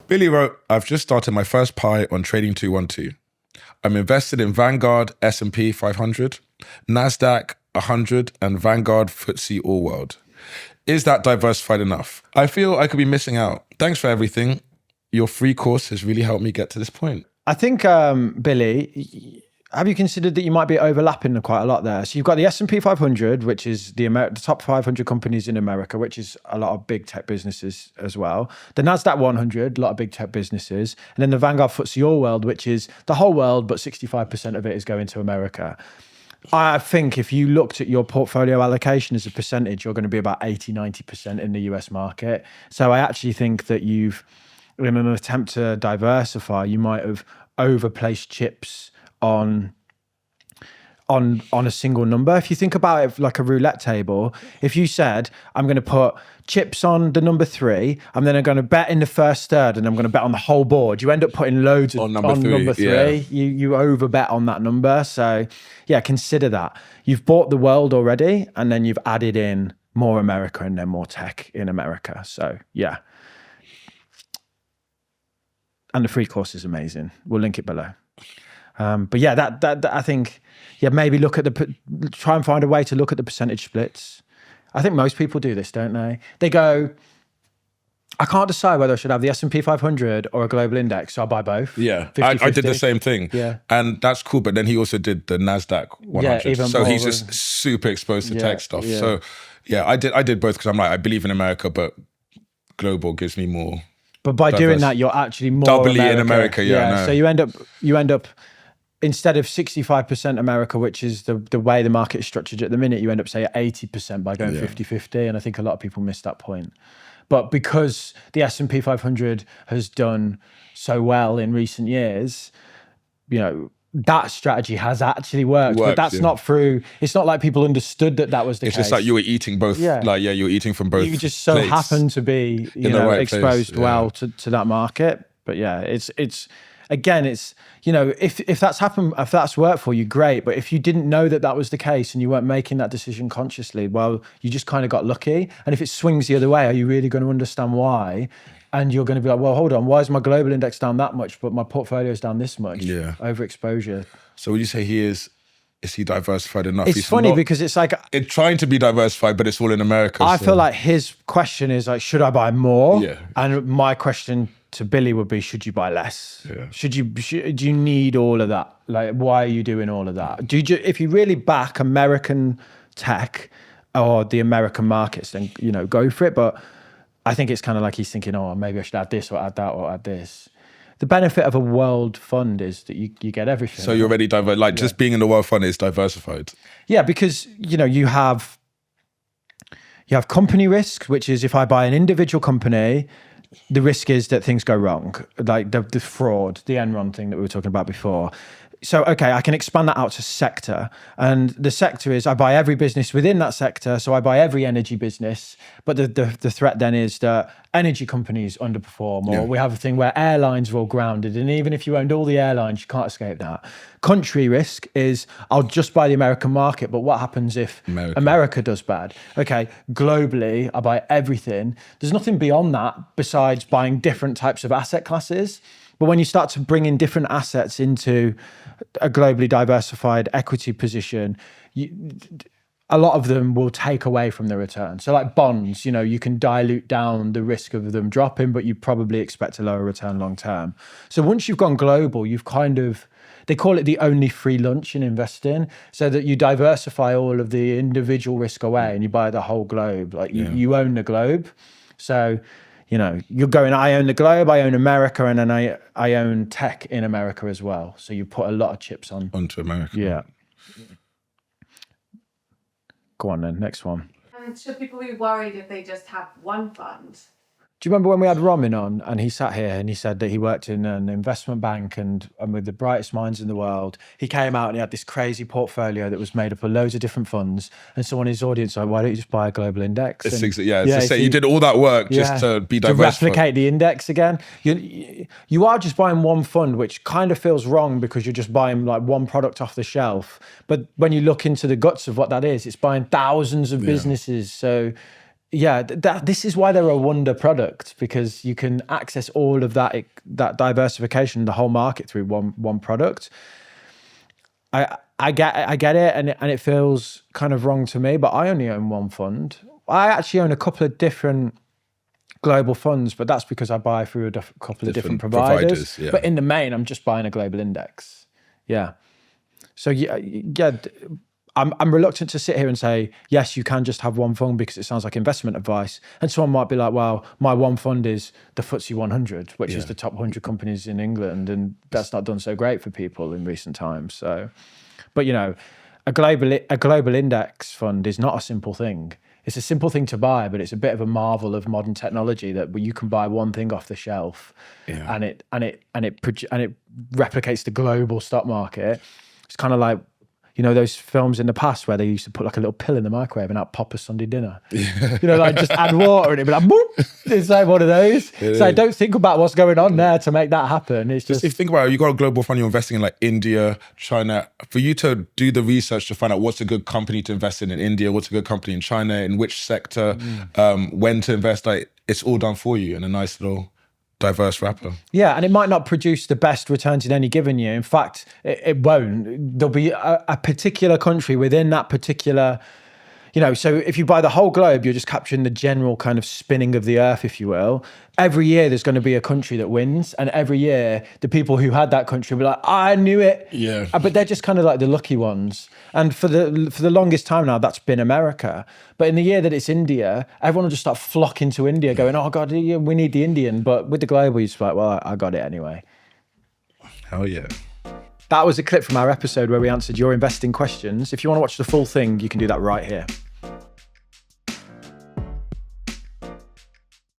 Billy wrote, I've just started my first pie on Trading 212. I'm invested in Vanguard S&P 500, NASDAQ 100, and Vanguard FTSE All World. Is that diversified enough? I feel I could be missing out. Thanks for everything. Your free course has really helped me get to this point. I think, Billy, have you considered that you might be overlapping quite a lot there? So you've got the S&P 500, which is the top 500 companies in America, which is a lot of big tech businesses as well. The NASDAQ 100, a lot of big tech businesses. And then the Vanguard FTSE All World, which is the whole world, but 65% of it is going to America. I think if you looked at your portfolio allocation as a percentage, you're going to be about 80, 90% in the US market. So I actually think that you've, in an attempt to diversify, you might have overplaced chips on a single number. If you think about it like a roulette table, if you said, I'm going to put chips on the number 3, and then I'm going to bet in the first third, and I'm going to bet on the whole board, you end up putting loads on number 3. Yeah. You over bet on that number. So yeah, consider that. You've bought the world already, and then you've added in more America and then more tech in America. So yeah. And the free course is amazing. We'll link it below. But yeah, that I think, yeah, maybe try and find a way to look at the percentage splits. I think most people do this, don't they? They go, I can't decide whether I should have the S&P 500 or a global index, so I buy both. Yeah, I did the same thing. Yeah. And that's cool, but then he also did the NASDAQ 100. Yeah, even so more he's just super exposed to tech stuff. Yeah. So yeah, I did both because I'm like, I believe in America, but global gives me more. But by doing that, you're actually more doubly in America. Yeah. So you end up instead of 65% America, which is the way the market is structured at the minute, you end up say at 80% by going 50-50. And I think a lot of people miss that point. But because the S&P 500 has done so well in recent years, you know, that strategy has actually worked. But that's not through, it's not like people understood that was the case. It's just like you were eating both, you were eating from both. You just so happen to be, exposed well to that market. But yeah, it's again, it's, you know, if that's happened, if that's worked for you, great. But if you didn't know that was the case and you weren't making that decision consciously, well, you just kind of got lucky. And if it swings the other way, are you really going to understand why? And you're going to be like, well, hold on, why is my global index down that much, but my portfolio is down this much? Yeah. Overexposure. So would you say is he diversified enough? It's funny because it's like... It's trying to be diversified, but it's all in America. I feel like his question is like, should I buy more? Yeah. And my question to Billy would be, should you buy less? Yeah. Do you need all of that? Like, why are you doing all of that? If you really back American tech or the American markets, then, you know, go for it. But I think it's kind of like he's thinking, oh, maybe I should add this or add that or add this. The benefit of a world fund is that you get everything. So you're already just being in the world fund is diversified. Yeah, because, you know, you have company risk, which is if I buy an individual company, the risk is that things go wrong, like the fraud, the Enron thing that we were talking about before. So, okay, I can expand that out to sector. And the sector is I buy every business within that sector. So I buy every energy business. But the threat then is that energy companies underperform, or we have a thing where airlines are all grounded. And even if you owned all the airlines, you can't escape that. Country risk is I'll just buy the American market. But what happens if America does bad? Okay, globally, I buy everything. There's nothing beyond that besides buying different types of asset classes. But when you start to bring in different assets into a globally diversified equity position, a lot of them will take away from the return. So like bonds, you know, you can dilute down the risk of them dropping, but you probably expect a lower return long term. So once you've gone global, you've they call it the only free lunch in investing, so that you diversify all of the individual risk away and you buy the whole globe. Like you own the globe. So, you know, you're going, I own the globe, I own America, and then I own tech in America as well. So you put a lot of chips onto America. Yeah. Go on then, next one. And should people be worried if they just have one fund? Do you remember when we had Romin on and he sat here and he said that he worked in an investment bank and with the brightest minds in the world? He came out and he had this crazy portfolio that was made up of loads of different funds. And someone in his audience was like, why don't you just buy a global index? You did all that work just to be diversified. To replicate the index again. You are just buying one fund, which kind of feels wrong because you're just buying like one product off the shelf. But when you look into the guts of what that is, it's buying thousands of businesses. So yeah, this is why they're a wonder product, because you can access all of that diversification, the whole market through one product. I get it, and it feels kind of wrong to me, but I only own one fund. I actually own a couple of different global funds, but that's because I buy through a couple of different providers. Yeah. But in the main, I'm just buying a global index. Yeah. So yeah. I'm reluctant to sit here and say, yes, you can just have one fund because it sounds like investment advice. And someone might be like, well, my one fund is the FTSE 100, which is the top 100 companies in England. And that's not done so great for people in recent times. So, but you know, a global index fund is not a simple thing. It's a simple thing to buy, but it's a bit of a marvel of modern technology that you can buy one thing off the shelf and it replicates the global stock market. It's kind of like, you know, those films in the past where they used to put like a little pill in the microwave and out pop a Sunday dinner. Yeah. You know, like just add water and it'd be like, boop. It's like one of those. So don't think about what's going on there to make that happen. It's just if you think about it, you got a global fund, you're investing in like India, China. For you to do the research to find out what's a good company to invest in India, what's a good company in China, in which sector, when to invest, like it's all done for you in a nice little diverse wrapper. Yeah, and it might not produce the best returns in any given year. In fact, it won't. There'll be a particular country within that particular, you know, so if you buy the whole globe, you're just capturing the general kind of spinning of the earth, if you will. Every year there's going to be a country that wins, and every year the people who had that country will be like, I knew it. Yeah. But they're just kind of like the lucky ones. And for the longest time now, that's been America. But in the year that it's India, everyone will just start flocking to India going, oh God, we need the Indian. But with the global, you're just like, well, I got it anyway. Hell yeah. That was a clip from our episode where we answered your investing questions. If you want to watch the full thing, you can do that right here.